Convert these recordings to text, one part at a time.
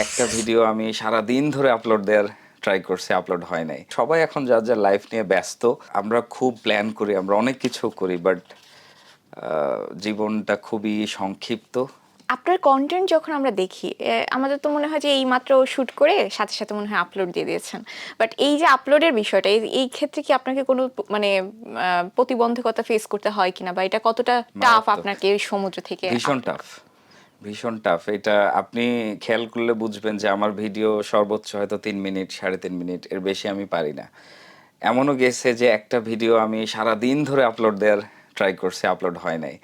একটা ভিডিও আমি সারাদিন ধরে আপলোড দেওয়ার ট্রাই করছি, আপলোড হয় নাই। সবাই এখন যার যার লাইফ নিয়ে ব্যস্ত। আমরা খুব প্ল্যান করি, আমরা অনেক কিছু করি, বাট জীবনটা খুবই সংক্ষিপ্ত। আপনার কন্টেন্ট যখন আমরা দেখি আমাদের তো মনে হয় যে এই মাত্র শুট করে সাথে সাথে মনে হয় আপলোড দিয়ে দিয়েছেন। বাট এই যে আপলোডের বিষয়টা, এই ক্ষেত্রে কি আপনাকে কোনো মানে প্রতিবন্ধকতা ফেস করতে হয় কিনা, বা এটা কতটা টাফ মারাত্মক, আপনাকে এই সমুদ্র থেকে ভীষণ আপলোড? টাফ, ভীষণ টাফ। এটা আপনি খেয়াল করলে বুঝবেন যে আমার ভিডিও সর্বোচ্চ হয়তো 3 মিনিট, 3.5 মিনিট, এর বেশি আমি পারি না। এমনও গেছে যে একটা ভিডিও আমি সারাদিন ধরে আপলোড দেওয়ার ট্রাই করছি, আপলোড হয় নাই,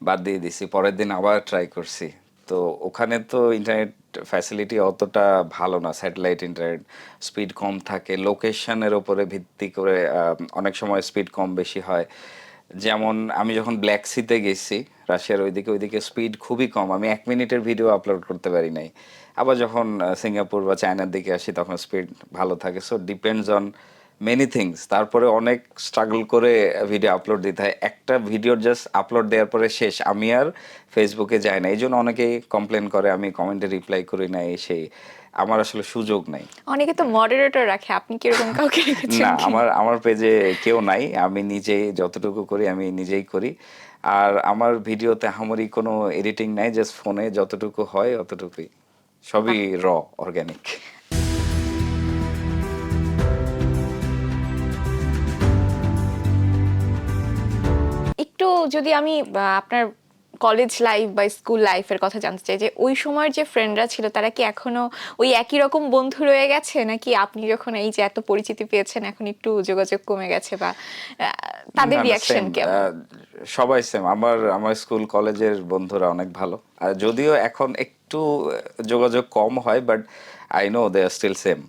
বাদ দিয়ে দিছি। পরের দিন আবার ট্রাই করছি। তো ওখানে তো ইন্টারনেট ফ্যাসিলিটি অতটা ভালো না, স্যাটেলাইট ইন্টারনেট স্পিড কম থাকে, লোকেশনের ওপরে ভিত্তি করে অনেক সময় স্পিড কম বেশি হয়। যেমন আমি যখন ব্ল্যাক সিতে গেছি, রাশিয়ার ওইদিকে স্পিড খুবই কম, আমি 1 মিনিটের ভিডিও আপলোড করতে পারি নাই। আবার যখন সিঙ্গাপুর বা চায়নার দিকে আসি তখন স্পিড ভালো থাকে। So depends on many things. তারপরে অনেক স্ট্রাগল করে ভিডিও আপলোড দিতে হয়। একটা ভিডিও জাস্ট আপলোড দেওয়ার পরে শেষ, আমি আর ফেসবুকে যাই না। এই জন্য অনেকেই কমপ্লেন করে আমি কমেন্টে রিপ্লাই করি না, এই সেই। আমার আসলে সুযোগ নাই। অনেকে তো মডারেটর রাখে, আপনি কি এরকম কাউকে রেখেছেন না, কি? আমার পেজে কেউ নাই, আমি নিজেই যতটুকু করি আমি নিজেই করি। আর আমার ভিডিওতে আহামরি কোনো এডিটিং নাই, জাস্ট ফোনে যতটুকু হয় অতটুকুই, সবই বাহ। র, অর্গানিক। একটু যদি আমি আপনার কলেজ লাইফ বা স্কুল লাইফের কথা জানতে চাই, যে ওই সময়ের যে ফ্রেন্ডরা ছিল তারা কি এখনো ওই একই রকম বন্ধু রয়ে গেছে, নাকি আপনি যখন এই যে এত পরিচিতি পেয়েছেন এখন একটু যোগাযোগ কমে গেছে, বা তাদের না না, রিয়াকশন সেম। কেমন? সবাই সেম। আমার আমার স্কুল কলেজের বন্ধুরা অনেক ভালো। আর যদিও এখন একটু যোগাযোগ কম হয়, but I know they are still same.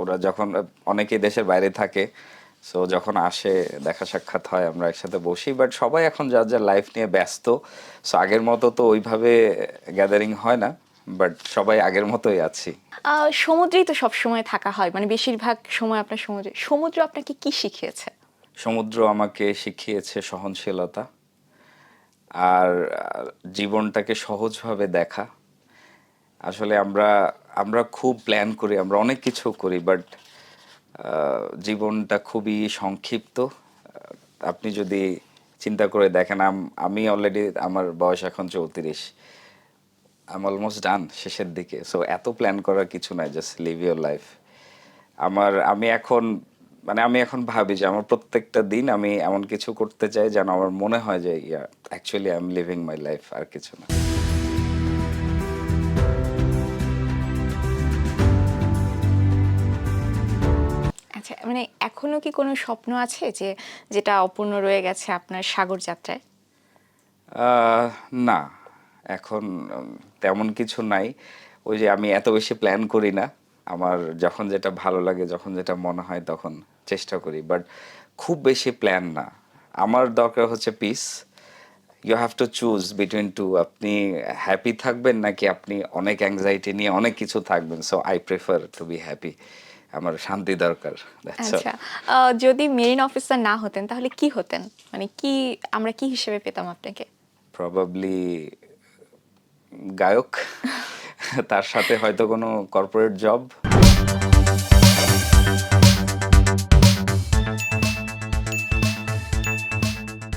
ওরা যখন অনেকেই দেশের বাইরে থাকে, সো যখন আসে দেখা সাক্ষাৎ হয়, আমরা একসাথে বসি। বাট সবাই এখন যার যার লাইফ নিয়ে ব্যস্ত। সো আগের মতো তো ওইভাবে গ্যাদারিং হয় না, বাট সবাই আগের মতোই আছি। সমুদ্রেই তো সব সময় থাকা হয়, মানে বেশিরভাগ সময় আপনার সমুদ্রে। সমুদ্র আপনাকে কি শিখিয়েছে? সমুদ্র আমাকে শিখিয়েছে সহনশীলতা, আর জীবনটাকে সহজভাবে দেখা। আসলে আমরা আমরা খুব প্ল্যান করি, আমরা অনেক কিছু করি, বাট জীবনটা খুবই সংক্ষিপ্ত। আপনি যদি চিন্তা করে দেখেন, আমি অলরেডি, আমার বয়স এখন 34, আই এম অলমোস্ট ডান, শেষের দিকে। সো এত প্ল্যান করার কিছু নাই, জাস্ট লিভ ইউর লাইফ। আমি এখন ভাবি যে আমার প্রত্যেকটা দিন আমি এমন কিছু করতে চাই যেন আমার মনে হয় যে yeah, actually I am living my life, আর কিছু না। আচ্ছা, মানে এখনো কি কোনো স্বপ্ন আছে যে যেটা অপূর্ণ রয়ে গেছে আপনার সাগর যাত্রায়? আহ, না, এখন তেমন কিছু নাই। ওই যে আমি এত বেশি প্ল্যান করি না। আমার যখন যেটা ভালো লাগে, যখন যেটা মনে হয় তখন চেষ্টা করি, বাট খুব বেশি প্ল্যান না। আমার দরকার হচ্ছে peace. You have to choose between two. আপনি হ্যাপি থাকবেন নাকি আপনি অনেক অ্যাংজাইটি নিয়ে অনেক কিছু থাকবেন। So I prefer to be happy. আমার শান্তি দরকার, দ্যাটস অল। আচ্ছা, যদি মেরিন অফিসার না হতেন তাহলে কি হতেন? মানে কি, আমরা কি হিসেবে পেতাম আপনাকে? প্রবাবলি গায়ক, তার সাথে হয়তো কোনো কর্পোরেট জব।